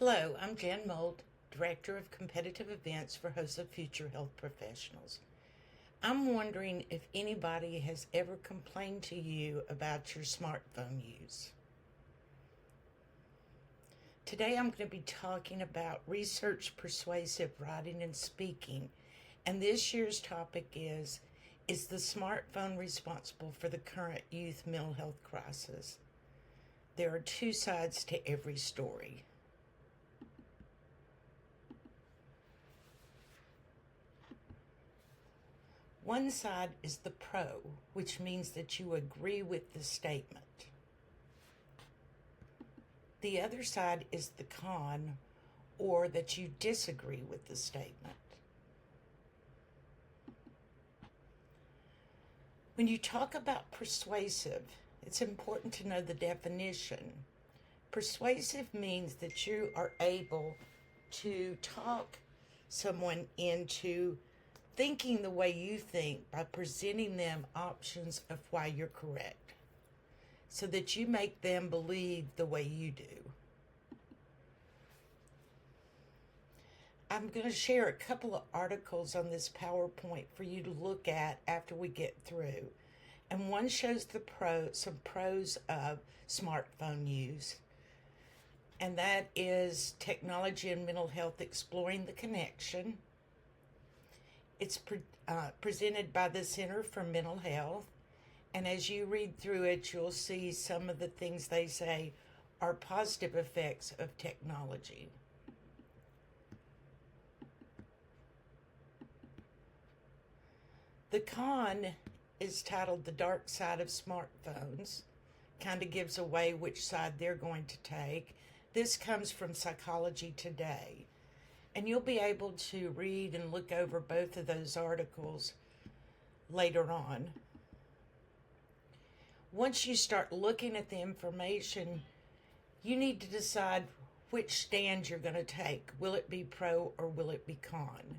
Hello, I'm Jan Mold, Director of Competitive Events for HOSA Future Health Professionals. I'm wondering if anybody has ever complained to you about your smartphone use. Today I'm going to be talking about research persuasive writing and speaking, and this year's topic is the smartphone responsible for the current youth mental health crisis? There are two sides to every story. One side is the pro, which means that you agree with the statement. The other side is the con, or that you disagree with the statement. When you talk about persuasive, it's important to know the definition. Persuasive means that you are able to talk someone into thinking the way you think by presenting them options of why you're correct, so that you make them believe the way you do. I'm going to share a couple of articles on this PowerPoint for you to look at after we get through. And one shows some pros of smartphone use. And that is Technology and Mental Health Exploring the Connection. It's presented by the Center for Mental Health, and as you read through it, you'll see some of the things they say are positive effects of technology. The con is titled The Dark Side of Smartphones. Kind of gives away which side they're going to take. This comes from Psychology Today. And you'll be able to read and look over both of those articles later on. Once you start looking at the information, you need to decide which stand you're going to take. Will it be pro or will it be con?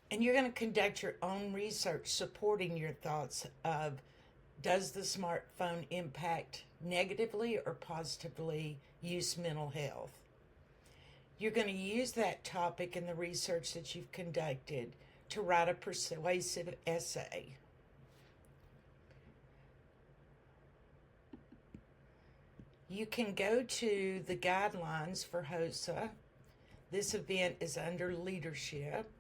And you're going to conduct your own research supporting your thoughts of, does the smartphone impact negatively or positively youth mental health? You're going to use that topic in the research that you've conducted to write a persuasive essay. You can go to the guidelines for HOSA. This event is under leadership.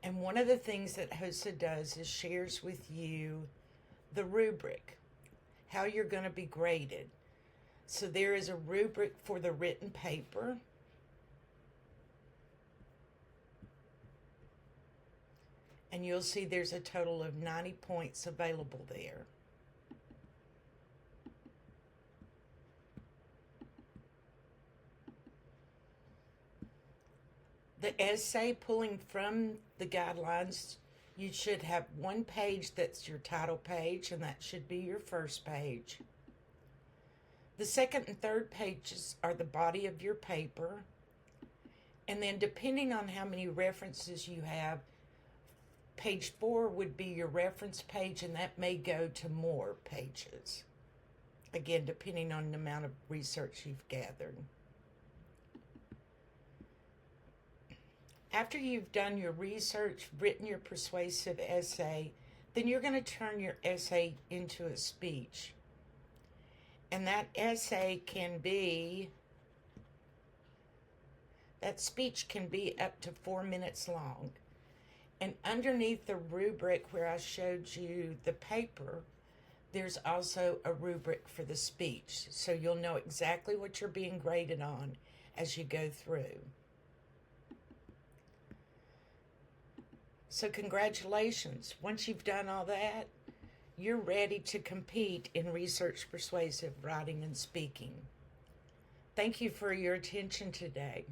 And one of the things that HOSA does is shares with you the rubric, how you're going to be graded. So there is a rubric for the written paper. And you'll see there's a total of 90 points available there. The essay, pulling from the guidelines, you should have one page that's your title page, and that should be your first page. The second and third pages are the body of your paper. And then depending on how many references you have, page 4 would be your reference page, and that may go to more pages. Again, depending on the amount of research you've gathered. After you've done your research, written your persuasive essay, then you're going to turn your essay into a speech. And that speech can be up to 4 minutes long. And underneath the rubric where I showed you the paper, there's also a rubric for the speech. So you'll know exactly what you're being graded on as you go through. So congratulations. Once you've done all that, you're ready to compete in research persuasive writing and speaking. Thank you for your attention today.